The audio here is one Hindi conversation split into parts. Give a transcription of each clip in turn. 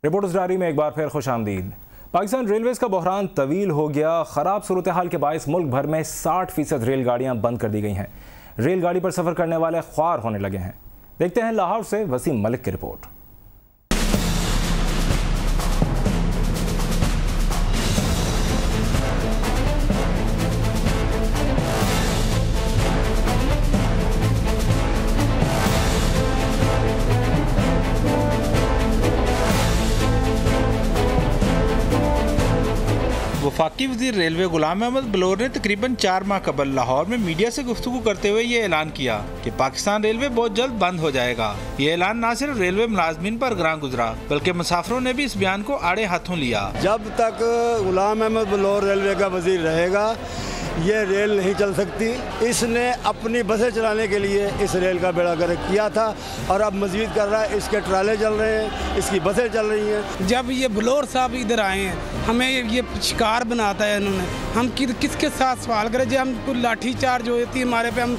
रिपोर्टर्स डायरी में एक बार फिर खुशामदीद। पाकिस्तान रेलवेज का बहरान तवील हो गया। खराब सूरत हाल के बायस मुल्क भर में 60% रेलगाड़ियां बंद कर दी गई हैं। रेलगाड़ी पर सफर करने वाले ख्वार होने लगे हैं। देखते हैं लाहौर से वसीम मलिक की रिपोर्ट। वफाकी वज़ीर रेलवे गुलाम अहमद बलोर ने तकरीबन 4 माह कबल लाहौर में मीडिया से गुफ्तगू करते हुए ये ऐलान किया कि पाकिस्तान रेलवे बहुत जल्द बंद हो जाएगा। ये ऐलान न सिर्फ रेलवे मुलाजमीन पर ग्रां गुजरा बल्कि मुसाफिरों ने भी इस बयान को आड़े हाथों लिया। जब तक गुलाम अहमद बलोर रेलवे का वज़ीर रहेगा ये रेल नहीं चल सकती। इसने अपनी बसें चलाने के लिए इस रेल का बेड़ा गर्क किया था और अब मज़ीद कर रहा है। इसके ट्राले चल रहे हैं, इसकी बसें चल रही हैं। जब ये बलोर साहब इधर आए हैं हमें ये शिकार बनाता है इन्होंने। हम किसके साथ सवाल करें जब हम कोई लाठी चार्ज होती है हमारे पे, हम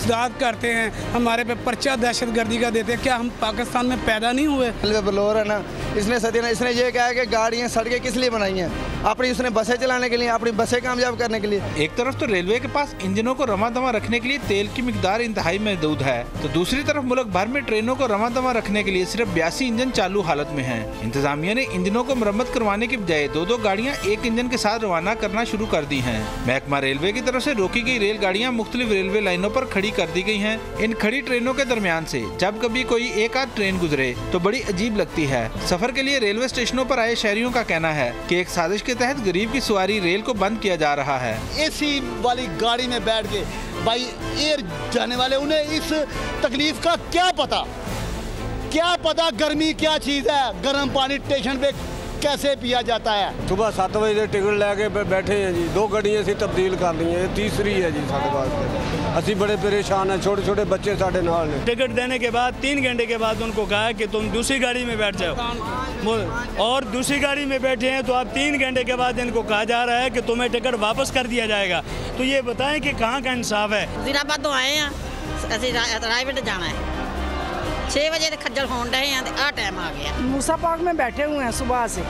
दाद करते हैं, हमारे पे पर्चा दहशतगर्दी का देते हैं। क्या हम पाकिस्तान में पैदा नहीं हुए? रेलवे बलोर है ना, इसने ये कहा है कि गाड़ियाँ सड़कें किस लिए बनाई हैं? अपनी उसने बसें चलाने के लिए, अपनी बसें कामयाब करने के लिए। एक तरफ तो रेलवे के पास इंजनों को रमा दमा रखने के लिए तेल की मिकदार इंतहाई महदूद है, तो दूसरी तरफ मुल्क भर में ट्रेनों को रमा दमा रखने के लिए सिर्फ 82 इंजन चालू हालत में हैं। इंतजामिया ने इंजनों को मरम्मत करवाने की बजाय 2-2 गाड़ियां एक इंजन के साथ रवाना करना शुरू कर दी हैं। महकमा रेलवे की तरफ से रोकी गई रेलगाड़ियां मुख्तलिफ रेलवे लाइनों पर खड़ी कर दी गई हैं। इन खड़ी ट्रेनों के दरमियान से जब कभी कोई एक आध ट्रेन गुजरे तो बड़ी अजीब लगती है। सफर के लिए रेलवे स्टेशनों पर आए शहरियों का कहना है कि एक साजिश के तहत गरीब की सवारी रेल को बंद किया जा रहा है। एसी वाली गाड़ी में बैठ के बाई एयर जाने वाले, उन्हें इस तकलीफ का क्या पता गर्मी क्या चीज़ है, गर्म पानी स्टेशन पे कैसे पिया जाता है। सुबह 7 बजे टिकट लेके बैठे हैं जी, 2 गाड़ियाँ असी तब्दील कर ली हैं, तीसरी है जी साढ़े पास। असी बड़े परेशान हैं, छोटे छोटे बच्चे साढ़े नाल हैं। टिकट देने के बाद 3 घंटे के बाद उनको कहा कि तुम दूसरी गाड़ी में बैठ जाओ, और दूसरी गाड़ी में बैठे हैं तो अब 3 घंटे के बाद इनको कहा जा रहा है कि तुम्हें टिकट वापस कर दिया जाएगा। तो ये बताएं कि कहाँ का इंसाफ है? वज़ीराबाद तो आए हैं, असी रायवंड जाना है, 6 बजे तो खज्जल होने रहे हैं, आ टाइम आ गया। मूसा पार्क में बैठे हुए हैं सुबह से,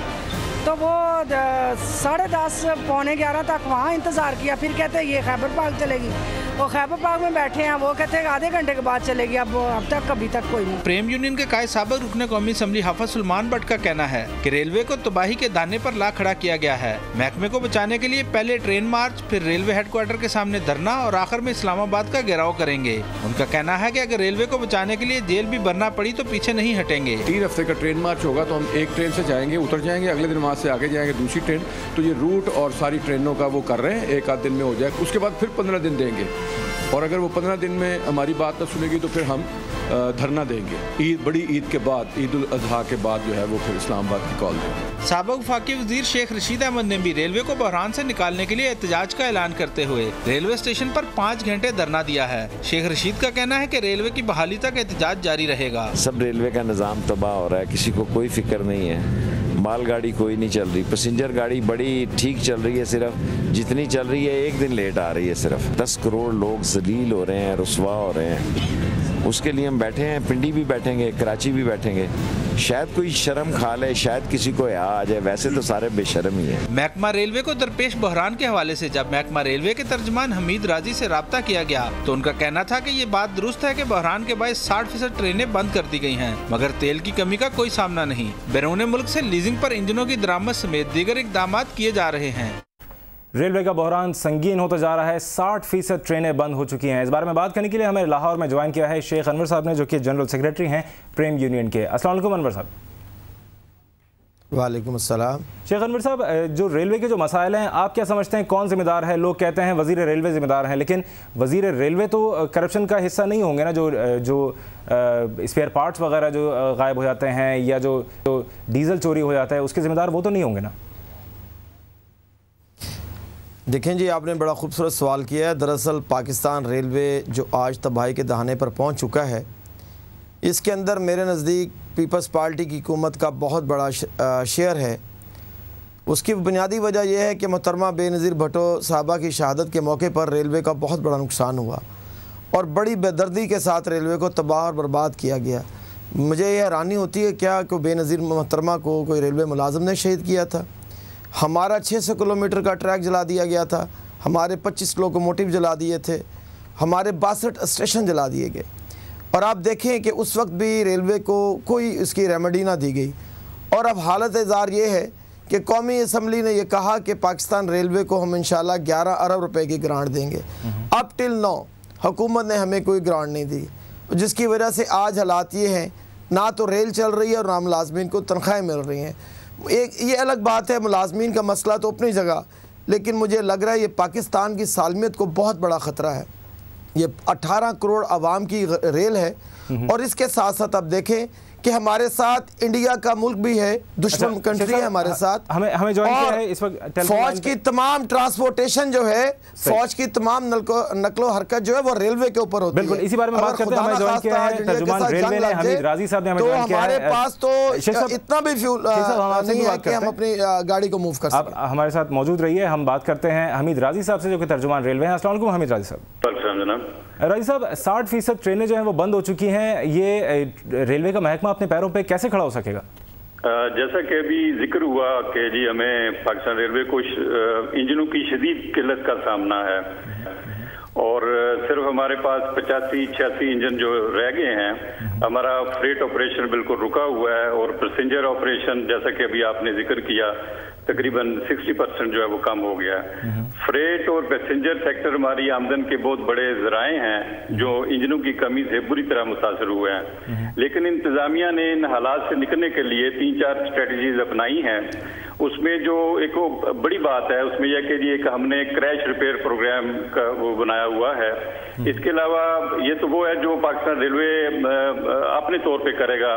तो वो 10:30 पौने 11 तक वहाँ इंतज़ार किया। फिर कहते हैं ये खैबर पार्क चलेगी, वो खैबर पार्क में बैठे हैं, वो कहते हैं आधे घंटे के बाद चलेगी। अब तक अभी तक कोई नहीं। प्रेम यूनियन के कायद साबिक रुकने कौमी असम्बली हाफिज सुलेमान भट्ट का कहना है कि रेलवे को तबाही के दाने पर ला खड़ा किया गया है। महकमे को बचाने के लिए पहले ट्रेन मार्च, फिर रेलवे हेडक्वार्टर के सामने धरना और आखिर में इस्लामाबाद का घेराव करेंगे। उनका कहना है कि अगर रेलवे को बचाने के लिए जेल भी भरना पड़ी तो पीछे नहीं हटेंगे। 3 हफ्ते का ट्रेन मार्च होगा तो हम एक ट्रेन से जाएंगे, उतर जाएंगे, अगले दिन वहाँ से आगे जाएंगे दूसरी ट्रेन। तो ये रूट और सारी ट्रेनों का वो कर रहे हैं, एक आध दिन में हो जाए। उसके बाद फिर 15 दिन देंगे, और अगर वो 15 दिन में हमारी बात न सुनेगी तो फिर हम धरना देंगे। बड़ी ईद के बाद, ईद उल अजहा के बाद जो है वो फिर इस्लामाबाद की कॉल देंगे। साबिक वफाकी वज़ीर शेख रशीद अहमद ने भी रेलवे को बहरान से निकालने के लिए एहतजाज का ऐलान करते हुए रेलवे स्टेशन पर 5 घंटे धरना दिया है। शेख रशीद का कहना है कि रेलवे की बहाली तक एहतजाज जारी रहेगा। सब रेलवे का निज़ाम तबाह हो रहा है, किसी को कोई फिक्र नहीं है। मालगाड़ी कोई नहीं चल रही, पैसेंजर गाड़ी बड़ी ठीक चल रही है, सिर्फ जितनी चल रही है 1 दिन लेट आ रही है। सिर्फ 10 करोड़ लोग जलील हो रहे हैं, रुसवा हो रहे हैं। उसके लिए हम बैठे हैं, पिंडी भी बैठेंगे, कराची भी बैठेंगे। शायद कोई शर्म खा ले, शायद किसी को आ जाए, वैसे तो सारे बेशर्म ही है। महकमा रेलवे को दरपेश बहरान के हवाले से जब महकमा रेलवे के तर्जमान हमीद राजी से राब्ता किया गया तो उनका कहना था कि ये बात दुरुस्त है कि बहरान के बायस 60% ट्रेनें बंद कर दी गई हैं, मगर तेल की कमी का कोई सामना नहीं। बैरून मुल्क से लीजिंग पर इंजनों की दरामद समेत दीगर इकदाम किए जा रहे हैं। रेलवे का बहरान संगीन होता जा रहा है, 60% ट्रेनें बंद हो चुकी हैं। इस बारे में बात करने के लिए हमें लाहौर में ज्वाइन किया है शेख अनवर साहब ने, जो कि जनरल सेक्रेटरी हैं प्रेम यूनियन के। अस्सलाम वालेकुम अनवर साहब। वालेकुम अस्सलाम। शेख अनवर साहब, जो रेलवे के जो मसाइल हैं आप क्या समझते हैं कौन जिम्मेदार है? लोग कहते हैं वज़ीर रेलवे जिम्मेदार हैं, लेकिन वज़ीर रेलवे तो करप्शन का हिस्सा नहीं होंगे ना? जो स्पेयर पार्ट्स वगैरह जो गायब हो जाते हैं या जो डीजल चोरी हो जाता है उसके जिम्मेदार वो तो नहीं होंगे ना? देखें जी, आपने बड़ा खूबसूरत सवाल किया है। दरअसल पाकिस्तान रेलवे जो आज तबाही के दहाने पर पहुंच चुका है, इसके अंदर मेरे नज़दीक पीपल्स पार्टी की हुकूमत का बहुत बड़ा शेयर है। उसकी बुनियादी वजह यह है कि मोहतरमा बेनज़ीर भुट्टो साहबा की शहादत के मौके पर रेलवे का बहुत बड़ा नुकसान हुआ और बड़ी बेदर्दी के साथ रेलवे को तबाह और बर्बाद किया गया। मुझे ये हैरानी होती है क्या कोई बेनज़ीर मोहतरमा को कोई रेलवे मुलाजिम ने शहीद किया था। हमारा 600 किलोमीटर का ट्रैक जला दिया गया था, हमारे 25 लोकोमोटिव जला दिए थे, हमारे 62 स्टेशन जला दिए गए। और आप देखें कि उस वक्त भी रेलवे को कोई इसकी रेमेडी ना दी गई। और अब हालत इज़ार ये है कि कौमी असम्बली ने यह कहा कि पाकिस्तान रेलवे को हम इंशाल्लाह 11 अरब रुपए की ग्रांट देंगे। अब टिल नौ हुकूमत ने हमें कोई ग्रांट नहीं दी, जिसकी वजह से आज हालात ये हैं, ना तो रेल चल रही है और ना मुलाजमीन को तनख्वाहें मिल रही हैं। एक ये अलग बात है, मुलाजमीन का मसला तो अपनी जगह, लेकिन मुझे लग रहा है ये पाकिस्तान की सालमियत को बहुत बड़ा ख़तरा है। ये 18 करोड़ आवाम की रेल है और इसके साथ साथ अब देखें कि हमारे साथ इंडिया का मुल्क भी है, दुश्मन कंट्री है हमारे साथ। हमें जॉइन किया है इस वक्त फौज की तमाम ट्रांसपोर्टेशन जो है, फौज की तमाम नकलो हरकत जो है वो रेलवे के ऊपर होती है। बिल्कुल इसी बारे में बात करते हैं। हमें जॉइन किया है तर्जुमान रेलवे ने हमीद राजी साहब ने हमें जॉइन किया है। हमारे पास तो इतना भी फ्यूल नहीं है कि हम अपनी गाड़ी को मूव कर सकें। आप हमारे साथ मौजूद रहिए, हम बात करते हैं हमीद राजी साहब से जो कि तर्जुमान रेलवे हैं। अस्सलाम वालेकुम हमीद राजी साहब। राजी साहब, 60% ट्रेनें जो हैं वो बंद हो चुकी हैं, ये रेलवे का महकमा अपने पैरों पे कैसे खड़ा हो सकेगा? जैसा कि अभी जिक्र हुआ कि जी हमें पाकिस्तान रेलवे को इंजनों की शदीद किल्लत का सामना है और सिर्फ हमारे पास 85-86 इंजन जो रह गए हैं। हमारा फ्रेट ऑपरेशन बिल्कुल रुका हुआ है और पैसेंजर ऑपरेशन जैसा कि अभी आपने जिक्र किया तकरीबन 60% जो है वो कम हो गया है। फ्रेट और पैसेंजर सेक्टर हमारी आमदन के बहुत बड़े ज़राए हैं जो इंजनों की कमी से बुरी तरह मुतासर हुए हैं। लेकिन इंतजामिया ने इन हालात से निकलने के लिए 3-4 स्ट्रेटजीज अपनाई हैं। उसमें जो एक बड़ी बात है उसमें यह कि एक हमने क्रैश रिपेयर प्रोग्राम का वो बनाया हुआ है। इसके अलावा ये तो वो है जो पाकिस्तान रेलवे अपने तौर पे करेगा।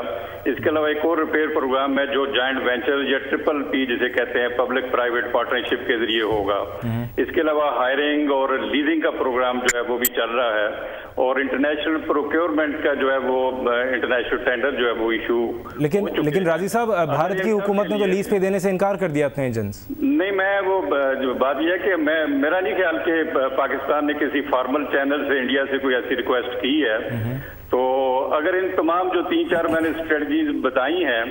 इसके अलावा एक और रिपेयर प्रोग्राम है जो जॉइंट वेंचर या ट्रिपल पी जिसे कहते हैं, पब्लिक प्राइवेट पार्टनरशिप के जरिए होगा। इसके अलावा हायरिंग और लीजिंग का प्रोग्राम जो है वो भी चल रहा है और इंटरनेशनल प्रोक्योरमेंट का जो है वो इंटरनेशनल टेंडर जो है वो इशू। लेकिन राजी साहब, भारत की हुकूमत ने तो लीज पे देने से इनकार कर दिया अपने एजेंट्स। नहीं, मैं वो बात यह है कि मेरा नहीं ख्याल कि पाकिस्तान ने किसी फॉर्मल चैनल से इंडिया से कोई ऐसी रिक्वेस्ट की है। तो अगर इन तमाम जो 3-4 मैंने स्ट्रेटजीज बताई हैं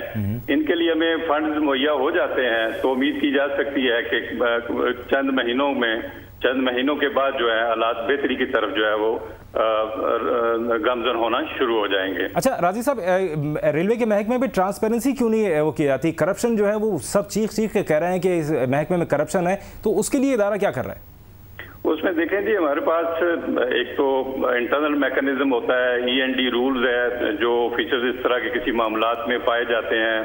इनके लिए हमें फंड्स मुहैया हो जाते हैं तो उम्मीद की जा सकती है कि चंद महीनों के बाद जो है हालात बेहतरी की तरफ जो है वो गामजन होना शुरू हो जाएंगे। अच्छा राजी साहब, रेलवे के महकमे में ट्रांसपेरेंसी क्यों नहीं वो की जाती? करप्शन जो है वो सब चीख के कह रहे हैं कि इस महकमे में करप्शन है, तो उसके लिए इदारा क्या कर रहा है? उसमें देखें जी, हमारे पास एक तो इंटरनल मैकेनिज्म होता है, END रूल्स है, जो ऑफिसर्स इस तरह के किसी मामलात में पाए जाते हैं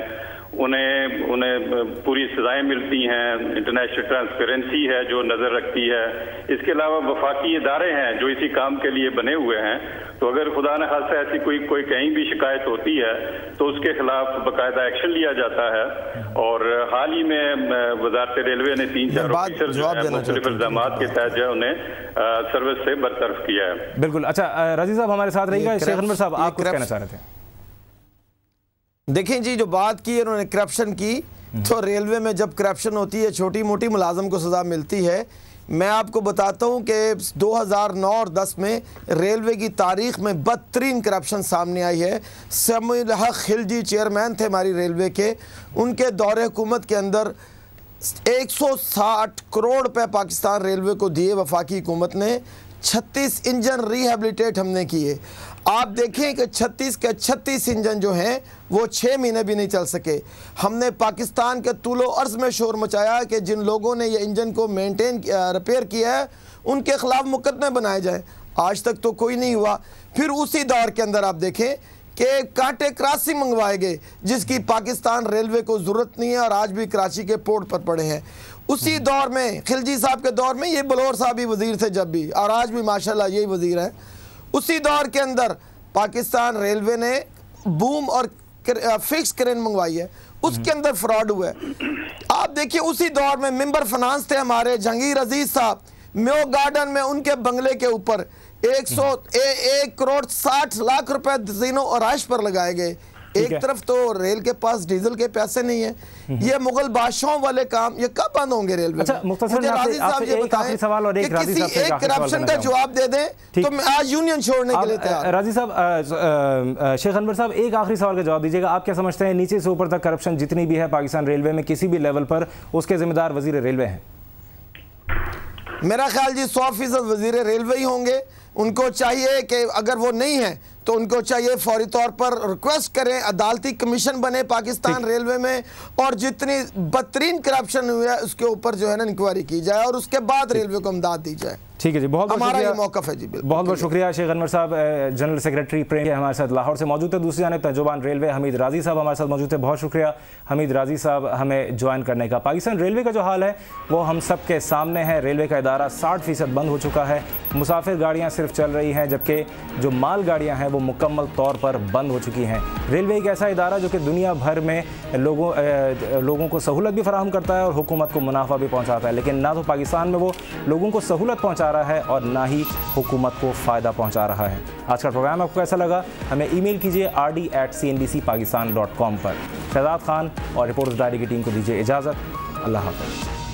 उन्हें पूरी सजाएं मिलती हैं। इंटरनेशनल ट्रांसपेरेंसी है जो नज़र रखती है। इसके अलावा वफाकी इदारे हैं जो इसी काम के लिए बने हुए हैं। तो अगर खुदा न खास्ता ऐसी कोई कहीं भी शिकायत होती है तो उसके खिलाफ बाकायदा एक्शन लिया जाता है। और हाल ही में वजारत रेलवे ने 3-4 ऑफिसर जो है मुख्तलिफ इल्जाम के तहत जो है उन्हें सर्विस से बरतरफ किया है। बिल्कुल। अच्छा राजी साहब हमारे साथ रहिएगा। शेख अनवर साहब, आप कुछ कहना चाह रहे थे? देखें जी, जो बात की इन्होंने करप्शन की, तो रेलवे में जब करप्शन होती है छोटी मोटी मुलाजम को सज़ा मिलती है। मैं आपको बताता हूं कि 2009 और 10 में रेलवे की तारीख में बदतरीन करप्शन सामने आई है। समीउल हक खिलजी चेयरमैन थे हमारी रेलवे के, उनके दौरे हुकूमत के अंदर 160 करोड़ रुपए पाकिस्तान रेलवे को दिए वफाकी हुकूमत ने। 36 इंजन रिहेबिलिटेट हमने किए। आप देखें कि 36 के 36 इंजन जो हैं वो 6 महीने भी नहीं चल सके। हमने पाकिस्तान के तूलो अर्ज में शोर मचाया कि जिन लोगों ने ये इंजन को रिपेयर किया है उनके खिलाफ मुकदमे बनाए जाएं। आज तक तो कोई नहीं हुआ। फिर उसी दौर के अंदर आप देखें कि कांटे कराची मंगवाए गए जिसकी पाकिस्तान रेलवे को ज़रूरत नहीं है और आज भी कराची के पोर्ट पर पड़े हैं। उसी दौर में खिलजी साहब के दौर में ये बलोर साहब भी वजीर थे जब भी, और आज भी माशाल्लाह यही वजीर हैं। उसी दौर के अंदर पाकिस्तान रेलवे ने बूम और फिक्स क्रेन मंगवाई है, उसके अंदर फ्रॉड हुआ है। आप देखिए उसी दौर में मेंबर फाइनेंस थे हमारे जहांगीर अजीज साहब, म्यो गार्डन में उनके बंगले के ऊपर 101 करोड़ 60 लाख रुपए जीनो और आइश पर लगाए गए। एक तरफ तो रेल के पास डीजल के पैसे नहीं है, ये मुगल बादशाहों वाले काम ये कब बंद होंगे रेलवे? अच्छा, मुख्तसर एक आखिरी सवाल और एक राजी साहब से करप्शन का जवाब दे दें तो मैं आज यूनियन छोड़ने के लिए तैयार। राजी साहब, शेख अनवर साहब, एक आखिरी सवाल का जवाब दीजिएगा। आप क्या समझते हैं नीचे से ऊपर तक करप्शन जितनी भी है पाकिस्तान रेलवे में किसी भी लेवल पर, उसके जिम्मेदार वजीर रेलवे हैं? मेरा ख्याल जी 100% वजीर रेलवे ही होंगे। उनको चाहिए कि अगर वो नहीं है तो उनको चाहिए फौरी तौर पर रिक्वेस्ट करें, अदालती कमीशन बने पाकिस्तान रेलवे में, और जितनी बदतरीन करप्शन हुई है उसके ऊपर जो है ना इंक्वायरी की जाए और उसके बाद रेलवे को इमदाद दी जाए। ठीक है जी, बहुत हमारा ये मौक़िफ़ है जी। बहुत बहुत शुक्रिया शेख अनवर साहब, जनरल सेक्रेटरी प्रेम हमारे साथ लाहौर से मौजूद है। दूसरी जानिब तर्जुमान रेलवे हमीद राजी साहब हमारे साथ मौजूद है। बहुत शुक्रिया हमीद राजी साहब हमें ज्वाइन करने का। पाकिस्तान रेलवे का जो हाल है वो हम सब के सामने है। रेलवे का इदारा 60% बंद हो चुका है। मुसाफिर गाड़ियाँ सिर्फ चल रही हैं, जबकि जो माल गाड़ियाँ हैं वो मुकम्मल तौर पर बंद हो चुकी हैं। रेलवे एक ऐसा इदारा जो कि दुनिया भर में लोगों को सहूलत भी फराहम करता है और हुकूमत को मुनाफा भी पहुँचाता है, लेकिन ना तो पाकिस्तान में वो लोगों को सहूलत पहुँचा रहा है और ना ही हुकूमत को फ़ायदा पहुंचा रहा है। आज का प्रोग्राम आपको कैसा लगा हमें ईमेल कीजिए rd@cnbcpakistan.com पर। शहजाद खान और रिपोर्टर्स डायरी की टीम को दीजिए इजाज़त। अल्लाह हाफ़िज़।